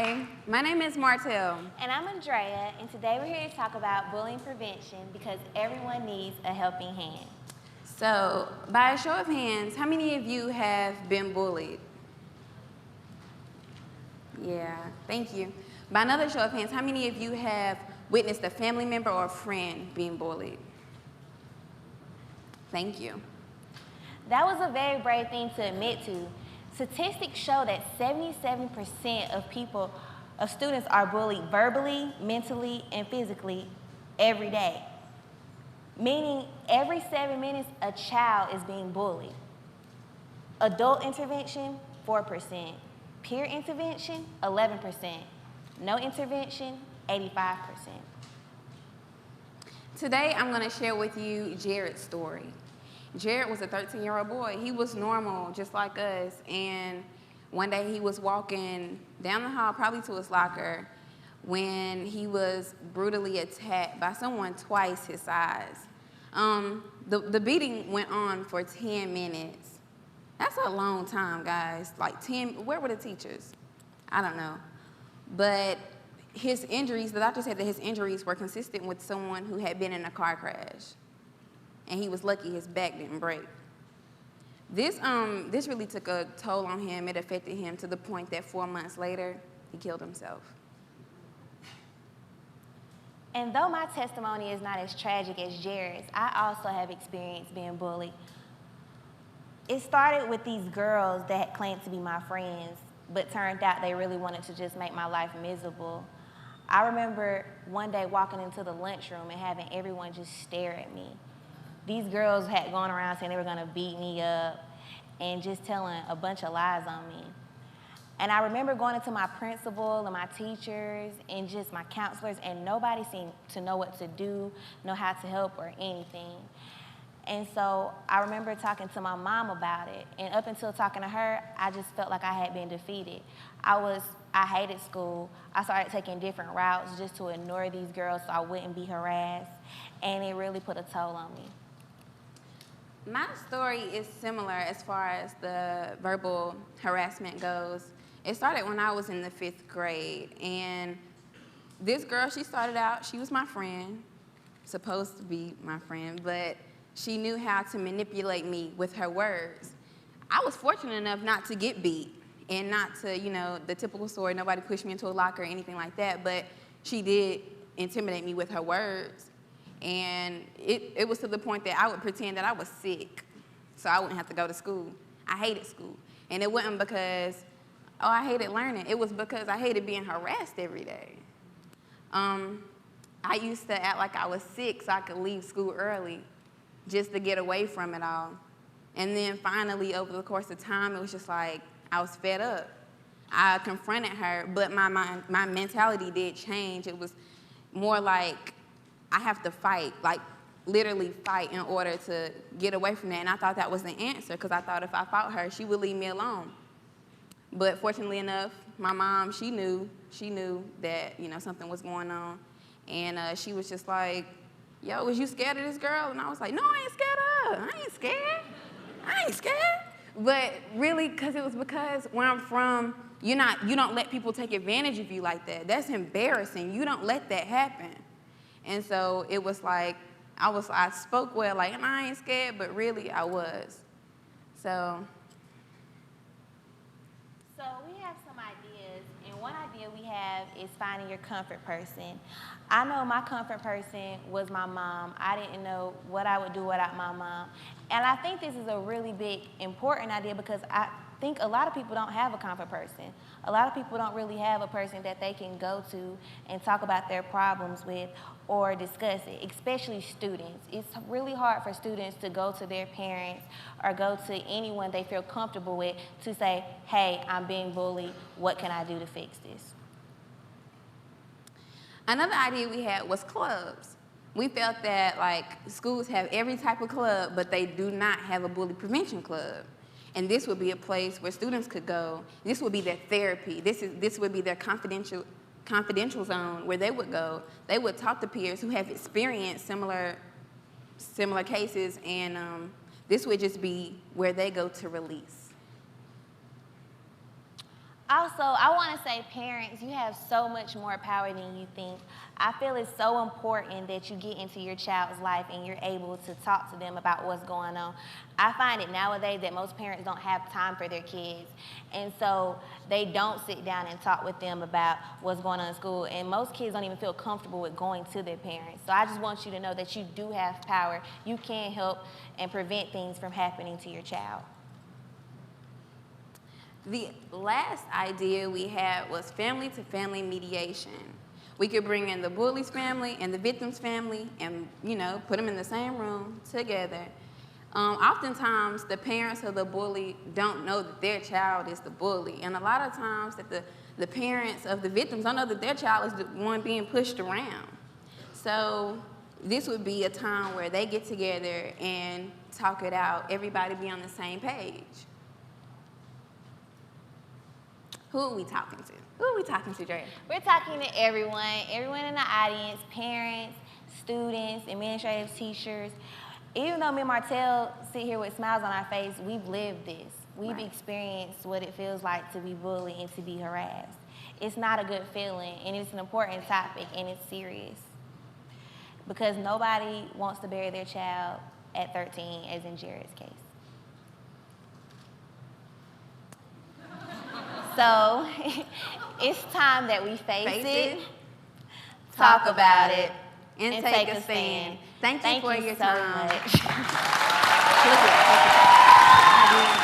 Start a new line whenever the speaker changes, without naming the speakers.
Hi, my name is Martell.
And I'm Andrea, and today we're here to talk about bullying prevention because everyone needs a helping hand.
So, by a show of hands, how many of you have been bullied? Yeah, thank you. By another show of hands, how many of you have witnessed a family member or a friend being bullied? Thank you.
That was a very brave thing to admit to. Statistics show that 77% of students are bullied verbally, mentally, and physically every day. Meaning every 7 minutes a child is being bullied. Adult intervention, 4%. Peer intervention, 11%. No intervention, 85%.
Today, I'm going to share with you Jared's story. Jared was a 13-year-old boy. He was normal, just like us, and one day he was walking down the hall, probably to his locker, when he was brutally attacked by someone twice his size. The beating went on for 10 minutes. That's a long time, guys. Like 10, where were the teachers? I don't know. But his injuries, the doctor said that his injuries were consistent with someone who had been in a car crash. And he was lucky his back didn't break. This really took a toll on him. It affected him to the point that 4 months later, he killed himself.
And though my testimony is not as tragic as Jared's, I also have experienced being bullied. It started with these girls that claimed to be my friends, but turned out they really wanted to just make my life miserable. I remember one day walking into the lunchroom and having everyone just stare at me. These girls had gone around saying they were gonna beat me up and just telling a bunch of lies on me. And I remember going into my principal and my teachers and just my counselors, and nobody seemed to know what to do, know how to help or anything. And so I remember talking to my mom about it, and up until talking to her, I just felt like I had been defeated. I hated school. I started taking different routes just to ignore these girls so I wouldn't be harassed, and it really put a toll on me.
My story is similar as far as the verbal harassment goes. It started when I was in the 5th grade, and this girl, she started out, she was my friend, supposed to be my friend, but she knew how to manipulate me with her words. I was fortunate enough not to get beat and not to, the typical story, nobody pushed me into a locker or anything like that, but she did intimidate me with her words. And it was to the point that I would pretend that I was sick so I wouldn't have to go to school. I hated school. And it wasn't because, I hated learning. It was because I hated being harassed every day. I used to act like I was sick so I could leave school early just to get away from it all. And then finally, over the course of time, it was just like I was fed up. I confronted her, but my mentality did change. It was more like, I have to fight, like literally fight in order to get away from that. And I thought that was the answer because I thought if I fought her, she would leave me alone. But fortunately enough, my mom, she knew that, something was going on. And she was just like, yo, was you scared of this girl? And I was like, no, I ain't scared of her. I ain't scared. But really, because where I'm from, you don't let people take advantage of you like that. That's embarrassing. You don't let that happen. And so it was like, I spoke well, like, and I ain't scared, but really I was. So
we have some ideas, and one idea we have is finding your comfort person. I know my comfort person was my mom. I didn't know what I would do without my mom. And I think this is a really big, important idea because I think a lot of people don't have a comfort person. A lot of people don't really have a person that they can go to and talk about their problems with or discuss it, especially students. It's really hard for students to go to their parents or go to anyone they feel comfortable with to say, hey, I'm being bullied, what can I do to fix this?
Another idea we had was clubs. We felt that schools have every type of club, but they do not have a bully prevention club. And this would be a place where students could go. This would be their therapy. This would be their confidential zone where they would go. They would talk to peers who have experienced similar cases, and this would just be where they go to release.
Also, I want to say, parents, you have so much more power than you think. I feel it's so important that you get into your child's life and you're able to talk to them about what's going on. I find it nowadays that most parents don't have time for their kids, and so they don't sit down and talk with them about what's going on in school, and most kids don't even feel comfortable with going to their parents. So I just want you to know that you do have power. You can help and prevent things from happening to your child.
The last idea we had was family-to-family mediation. We could bring in the bully's family and the victim's family and, put them in the same room together. Oftentimes, the parents of the bully don't know that their child is the bully. And a lot of times that the parents of the victims don't know that their child is the one being pushed around. So this would be a time where they get together and talk it out, everybody be on the same page. Who are we talking to? Who are we talking to, Drea?
We're talking to everyone in the audience, parents, students, administrative teachers. Even though me and Martell sit here with smiles on our face, we've lived this. We've experienced what it feels like to be bullied and to be harassed. It's not a good feeling, and it's an important topic, and it's serious. Because nobody wants to bury their child at 13, as in Jared's case. So it's time that we face it, talk about it,
and take a stand. Thank you for your
so
time.
much.